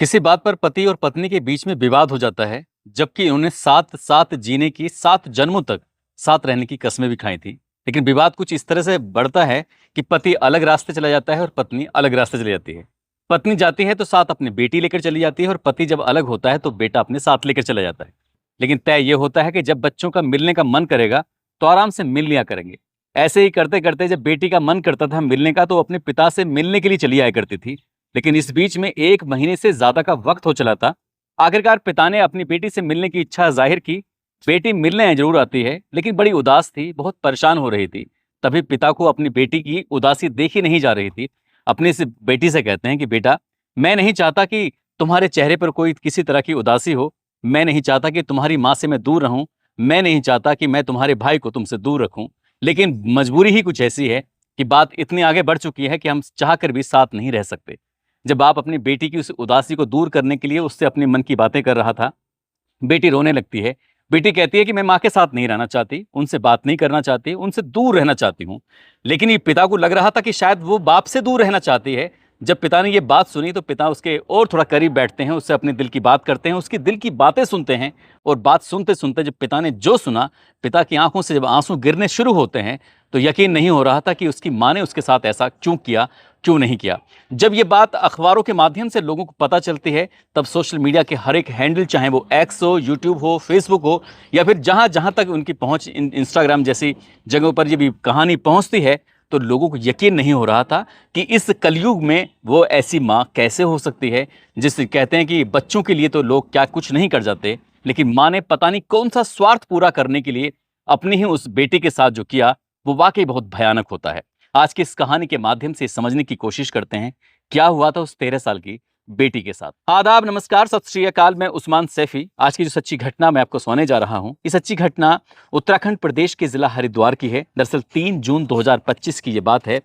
किसी बात पर पति और पत्नी के बीच में विवाद हो जाता है, जबकि उन्हें साथ साथ जीने की 7 जन्मों तक साथ रहने की कस्में भी खाई थी। लेकिन विवाद कुछ इस तरह से बढ़ता है कि पति अलग रास्ते चला जाता है और पत्नी अलग रास्ते चली जाती है। पत्नी जाती है तो साथ अपनी बेटी लेकर चली जाती है और पति जब अलग होता है तो बेटा अपने साथ लेकर चला जाता है। लेकिन तय ये होता है कि जब बच्चों का मिलने का मन करेगा तो आराम से मिल लिया करेंगे। ऐसे ही करते करते जब बेटी का मन करता था मिलने का तो अपने पिता से मिलने के लिए चली आया करती थी। लेकिन इस बीच में 1 महीने से ज्यादा का वक्त हो चला था। आखिरकार पिता ने अपनी बेटी से मिलने की इच्छा जाहिर की। बेटी मिलने जरूर आती है लेकिन बड़ी उदास थी, बहुत परेशान हो रही थी। तभी पिता को अपनी बेटी की उदासी देखी नहीं जा रही थी। अपनी इस बेटी से कहते हैं कि बेटा, मैं नहीं चाहता कि तुम्हारे चेहरे पर कोई किसी तरह की उदासी हो। मैं नहीं चाहता कि तुम्हारी माँ से मैं दूर रहूं। मैं नहीं चाहता कि मैं तुम्हारे भाई को तुमसे दूर रखूं। लेकिन मजबूरी ही कुछ ऐसी है कि बात इतनी आगे बढ़ चुकी है कि हम चाहकर भी साथ नहीं रह सकते। जब बाप अपनी बेटी की उस उदासी को दूर करने के लिए उससे अपने मन की बातें कर रहा था, बेटी रोने लगती है। बेटी कहती है कि मैं माँ के साथ नहीं रहना चाहती, उनसे बात नहीं करना चाहती, उनसे दूर रहना चाहती हूँ। लेकिन ये पिता को लग रहा था कि शायद वो बाप से दूर रहना चाहती है। जब पिता ने ये बात सुनी तो पिता उसके और थोड़ा करीब बैठते हैं, उससे अपने दिल की बात करते हैं, उसकी दिल की बातें सुनते हैं। और बात सुनते सुनते जब पिता ने जो सुना, पिता की आंखों से जब आंसू गिरने शुरू होते हैं तो यकीन नहीं हो रहा था कि उसकी माँ ने उसके साथ ऐसा क्यों किया, क्यों नहीं किया। जब ये बात अखबारों के माध्यम से लोगों को पता चलती है तब सोशल मीडिया के हर एक हैंडल, चाहे वो एक्स हो, यूट्यूब हो, फेसबुक हो, या फिर जहां जहां तक उनकी पहुंच इंस्टाग्राम जैसी जगहों पर ये भी कहानी पहुंचती है, तो लोगों को यकीन नहीं हो रहा था कि इस कलयुग में वो ऐसी माँ कैसे हो सकती है। जिससे कहते हैं कि बच्चों के लिए तो लोग क्या कुछ नहीं कर जाते, लेकिन माँ ने पता नहीं कौन सा स्वार्थ पूरा करने के लिए अपनी ही उस बेटी के साथ जो किया वो वाकई बहुत भयानक होता है। आज की इस कहानी के माध्यम से समझने की कोशिश करते हैं क्या हुआ था उस 13 साल की बेटी के साथ। आदाब, नमस्कार, सत श्री अकाल। मैं उस्मान सैफी। आज की जो सच्ची घटना मैं आपको सुनाने जा रहा हूं, ये सच्ची घटना उत्तराखंड प्रदेश के जिला हरिद्वार की है। दरअसल 3 जून 2025 की ये बात है।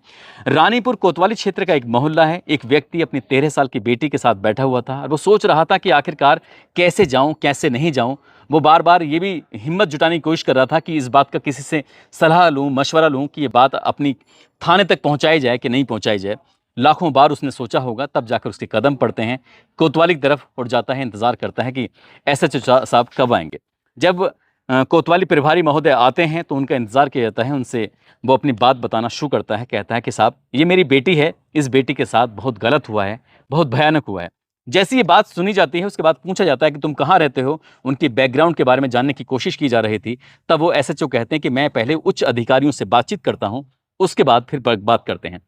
रानीपुर कोतवाली क्षेत्र का एक मोहल्ला है। एक व्यक्ति अपनी 13 साल की बेटी के साथ बैठा हुआ था और वो सोच रहा था कि आखिरकार कैसे जाऊं, कैसे नहीं जाऊं। वो बार बार ये भी हिम्मत जुटाने की कोशिश कर रहा था कि इस बात का किसी से सलाह लूं, मशवरा लूं कि ये बात अपनी थाने तक पहुंचाई जाए कि नहीं पहुंचाई जाए। लाखों बार उसने सोचा होगा, तब जाकर उसके कदम पड़ते हैं। कोतवाली की तरफ उठ जाता है, इंतजार करता है कि एसएचओ साहब कब आएंगे। जब कोतवाली प्रभारी महोदय आते हैं तो उनका इंतजार किया जाता है। उनसे वो अपनी बात बताना शुरू करता है। कहता है कि साहब, ये मेरी बेटी है, इस बेटी के साथ बहुत गलत हुआ है, बहुत भयानक हुआ है। जैसी ये बात सुनी जाती है उसके बाद पूछा जाता है कि तुम कहाँ रहते हो, उनकी बैकग्राउंड के बारे में जानने की कोशिश की जा रही थी। तब वो एसएचओ कहते हैं कि मैं पहले उच्च अधिकारियों से बातचीत करता हूँ, उसके बाद फिर बात करते हैं।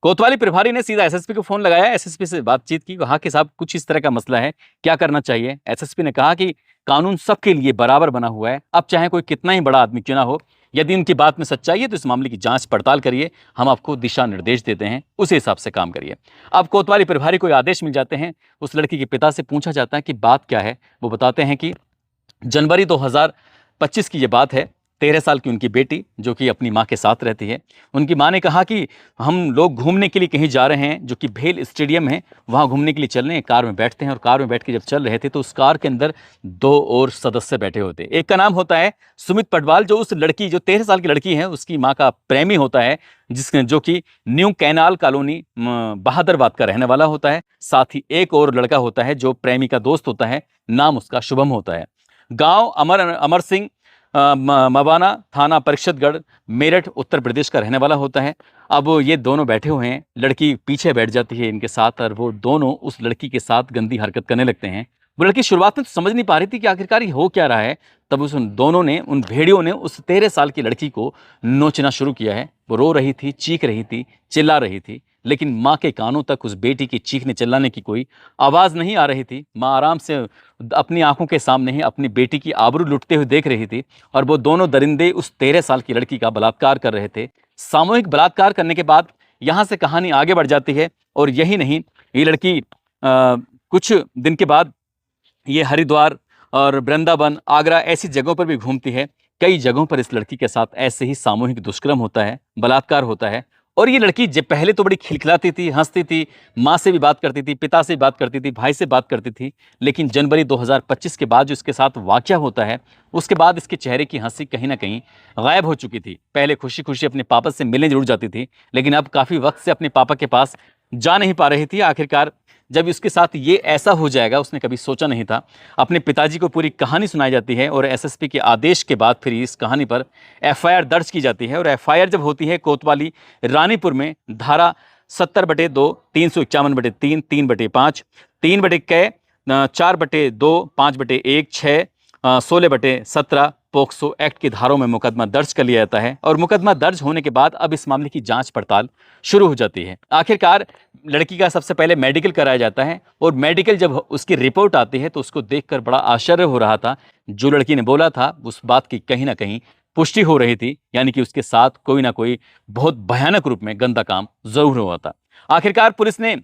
कोतवाली प्रभारी ने सीधा एसएसपी को फोन लगाया, एसएसपी से बातचीत की, कहा कि साहब कुछ इस तरह का मसला है, क्या करना चाहिए। एसएसपी ने कहा कि कानून सबके लिए बराबर बना हुआ है, अब चाहे कोई कितना ही बड़ा आदमी क्यों ना हो, यदि उनकी बात में सच्चाई है तो इस मामले की जांच पड़ताल करिए, हम आपको दिशा निर्देश देते हैं, उसी हिसाब से काम करिए। अब कोतवाली प्रभारी को आदेश मिल जाते हैं। उस लड़की के पिता से पूछा जाता है कि बात क्या है। वो बताते हैं कि जनवरी 2025 की ये बात है। 13 साल की उनकी बेटी जो कि अपनी माँ के साथ रहती है, उनकी माँ ने कहा कि हम लोग घूमने के लिए कहीं जा रहे हैं, जो कि भेल स्टेडियम है, वहाँ घूमने के लिए चल रहे हैं। कार में बैठते हैं और कार में बैठ के जब चल रहे थे तो उस कार के अंदर 2 और सदस्य बैठे होते। एक का नाम होता है सुमित पटवाल, जो उस लड़की, जो 13 साल की लड़की है, उसकी माँ का प्रेमी होता है, जो कि न्यू कैनाल कॉलोनी बहादुरबाद का रहने वाला होता है। साथ ही एक और लड़का होता है जो प्रेमी का दोस्त होता है, नाम उसका शुभम होता है। गांव अमर सिंह, मवाना, थाना परिषदगढ़, मेरठ, उत्तर प्रदेश का रहने वाला होता है। अब ये दोनों बैठे हुए हैं, लड़की पीछे बैठ जाती है इनके साथ और वो दोनों उस लड़की के साथ गंदी हरकत करने लगते हैं। वो लड़की शुरुआत में तो समझ नहीं पा रही थी कि आखिरकार ये हो क्या रहा है। तब उन दोनों ने, उन भेड़ियों ने उस 13 साल की लड़की को नोचना शुरू किया है। वो रो रही थी, चीख रही थी, चिल्ला रही थी, लेकिन माँ के कानों तक उस बेटी की चीखने चिल्लाने की कोई आवाज़ नहीं आ रही थी। माँ आराम से अपनी आंखों के सामने ही अपनी बेटी की आबरू लुटते हुए देख रही थी और वो दोनों दरिंदे उस 13 साल की लड़की का बलात्कार कर रहे थे। सामूहिक बलात्कार करने के बाद यहाँ से कहानी आगे बढ़ जाती है। और यही नहीं, ये लड़की कुछ दिन के बाद ये हरिद्वार और वृंदावन, आगरा ऐसी जगहों पर भी घूमती है। कई जगहों पर इस लड़की के साथ ऐसे ही सामूहिक दुष्कर्म होता है, बलात्कार होता है। और ये लड़की जब पहले तो बड़ी खिलखिलाती थी, हंसती थी, माँ से भी बात करती थी, पिता से भी बात करती थी, भाई से बात करती थी। लेकिन जनवरी 2025 के बाद जो इसके साथ वाकया होता है, उसके बाद इसके चेहरे की हंसी कहीं ना कहीं गायब हो चुकी थी। पहले खुशी खुशी अपने पापा से मिलने जरूर जाती थी, लेकिन अब काफ़ी वक्त से अपने पापा के पास जा नहीं पा रही थी। आखिरकार जब उसके साथ ये ऐसा हो जाएगा उसने कभी सोचा नहीं था। अपने पिताजी को पूरी कहानी सुनाई जाती है और एसएसपी के आदेश के बाद फिर इस कहानी पर एफआईआर दर्ज की जाती है। और एफआईआर जब होती है कोतवाली रानीपुर में धारा 70/2, 351/3, 3/5, 3/क, 4/2, 5/1, 6, 16/17 पोक्सो एक्ट की धाराओं में मुकदमा दर्ज कर लिया जाता है। और मुकदमा दर्ज होने के बाद अब इस मामले की जांच पड़ताल शुरू हो जाती है। आखिरकार लड़की का सबसे पहले मेडिकल कराया जाता है और मेडिकल जब उसकी रिपोर्ट आती है तो उसको देखकर बड़ा आश्चर्य हो रहा था। जो लड़की ने बोला था उस बात की कहीं ना कहीं पुष्टि हो रही थी, यानी कि उसके साथ कोई ना कोई बहुत भयानक रूप में गंदा काम जरूर हुआ था। आखिरकार पुलिस ने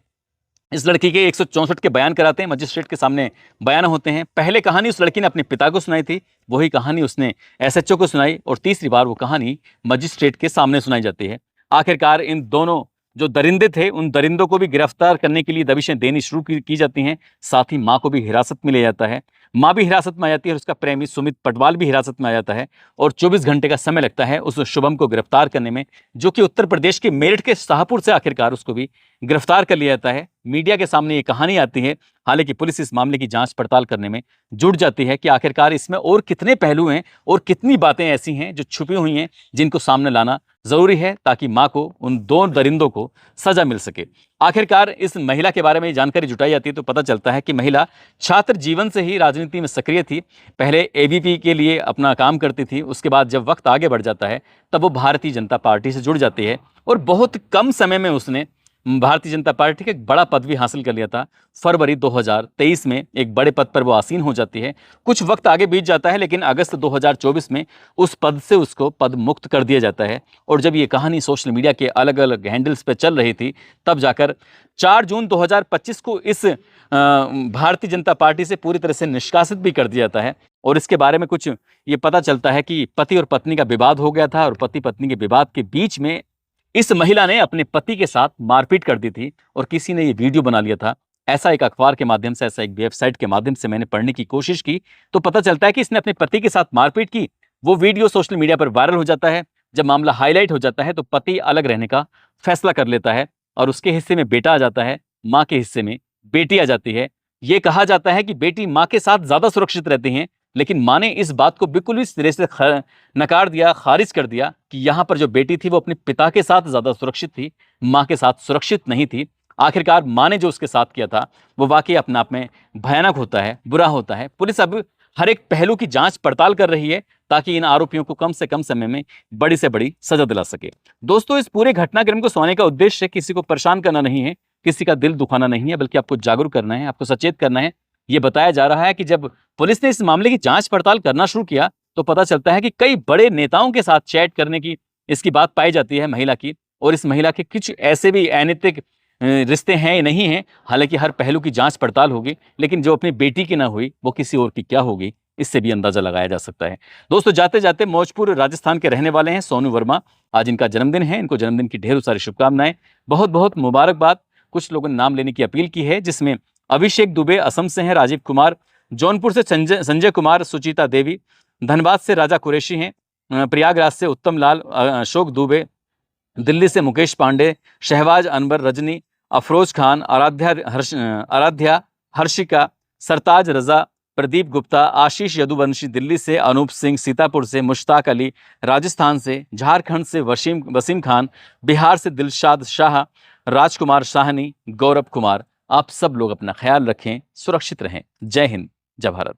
इस लड़की के 164 के बयान कराते हैं, मजिस्ट्रेट के सामने बयान होते हैं। पहले कहानी उस लड़की ने अपने पिता को सुनाई थी, वही कहानी उसने एसएचओ को सुनाई और तीसरी बार वो कहानी मजिस्ट्रेट के सामने सुनाई जाती है। आखिरकार इन दोनों जो दरिंदे थे उन दरिंदों को भी गिरफ्तार करने के लिए दबिशें देनी शुरू की जाती हैं। साथ ही माँ को भी हिरासत में लिया जाता है। माँ भी हिरासत में आ जाती है और उसका प्रेमी सुमित पटवाल भी हिरासत में आ जाता है और 24 घंटे का समय लगता है उस शुभम को गिरफ्तार करने में, जो कि उत्तर प्रदेश के मेरठ के शाहपुर से आखिरकार उसको भी गिरफ्तार कर लिया जाता है। मीडिया के सामने ये कहानी आती है। हालांकि पुलिस इस मामले की जांच पड़ताल करने में जुट जाती है कि आखिरकार इसमें और कितने पहलू हैं और कितनी बातें ऐसी हैं जो छुपी हुई हैं जिनको सामने लाना जरूरी है ताकि मां को उन दो दरिंदों को सजा मिल सके। आखिरकार इस महिला के बारे में जानकारी जुटाई जाती है तो पता चलता है कि महिला छात्र जीवन से ही राजनीति में सक्रिय थी। पहले एबीपी के लिए अपना काम करती थी, उसके बाद जब वक्त आगे बढ़ जाता है तब वो भारतीय जनता पार्टी से जुड़ जाती है और बहुत कम समय में उसने भारतीय जनता पार्टी का एक बड़ा पद भी हासिल कर लिया था। फरवरी 2023 में एक बड़े पद पर वो आसीन हो जाती है। कुछ वक्त आगे बीत जाता है लेकिन अगस्त 2024 में उस पद से उसको पद मुक्त कर दिया जाता है। और जब ये कहानी सोशल मीडिया के अलग अलग हैंडल्स पर चल रही थी तब जाकर 4 जून 2025 को इस भारतीय जनता पार्टी से पूरी तरह से निष्कासित भी कर दिया जाता है। और इसके बारे में कुछ ये पता चलता है कि पति और पत्नी का विवाद हो गया था और पति पत्नी के विवाद के बीच में इस महिला ने अपने पति के साथ मारपीट कर दी थी और किसी ने ये वीडियो बना लिया था। ऐसा एक अखबार के माध्यम से, ऐसा एक वेबसाइट के माध्यम से मैंने पढ़ने की कोशिश की तो पता चलता है कि इसने अपने पति के साथ मारपीट की। वो वीडियो सोशल मीडिया पर वायरल हो जाता है। जब मामला हाईलाइट हो जाता है तो पति अलग रहने का फैसला कर लेता है और उसके हिस्से में बेटा आ जाता है, माँ के हिस्से में बेटी आ जाती है। ये कहा जाता है कि बेटी माँ के साथ ज्यादा सुरक्षित रहती हैं, लेकिन माँ ने इस बात को बिल्कुल भी सिरे से नकार दिया, खारिज कर दिया कि यहाँ पर जो बेटी थी वो अपने पिता के साथ ज्यादा सुरक्षित थी, माँ के साथ सुरक्षित नहीं थी। आखिरकार माँ ने जो उसके साथ किया था वो वाकई अपने आप में भयानक होता है, बुरा होता है। पुलिस अब हर एक पहलू की जांच पड़ताल कर रही है ताकि इन आरोपियों को कम से कम समय में बड़ी से बड़ी सजा दिला सके। दोस्तों, इस पूरे घटनाक्रम को सुनाने का उद्देश्य किसी को परेशान करना नहीं है, किसी का दिल दुखाना नहीं है, बल्कि आपको जागरूक करना है, आपको सचेत करना है। ये बताया जा रहा है कि जब पुलिस ने इस मामले की जांच पड़ताल करना शुरू किया तो पता चलता है कि कई बड़े नेताओं के साथ चैट करने की इसकी बात पाई जाती है महिला की। और इस महिला के कुछ ऐसे भी अनैतिक रिश्ते हैं या नहीं हैं। हालांकि हर पहलू की जांच पड़ताल होगी, लेकिन जो अपनी बेटी की ना हुई वो किसी और की क्या होगी इससे भी अंदाजा लगाया जा सकता है। दोस्तों, जाते जाते मौजपुर राजस्थान के रहने वाले हैं सोनू वर्मा। आज इनका जन्मदिन है, इनको जन्मदिन की ढेरों सारी शुभकामनाएं, बहुत बहुत मुबारकबाद। कुछ लोगों ने नाम लेने की अपील की है, जिसमें अभिषेक दुबे असम से हैं, राजीव कुमार, जौनपुर से संजय कुमार, सुचिता देवी, धनबाद से राजा कुरैशी हैं, प्रयागराज से उत्तम लाल, अशोक दुबे, दिल्ली से मुकेश पांडे, शहबाज अनवर, रजनी, अफरोज खान, आराध्या, हर्षिका, सरताज रजा, प्रदीप गुप्ता, आशीष यदुवंशी दिल्ली से, अनूप सिंह सीतापुर से, मुश्ताक अली राजस्थान से, झारखंड से वसीम खान, बिहार से दिलशाद शाह, राजकुमार साहनी, गौरव कुमार। आप सब लोग अपना ख्याल रखें, सुरक्षित रहें। जय हिंद, जय भारत।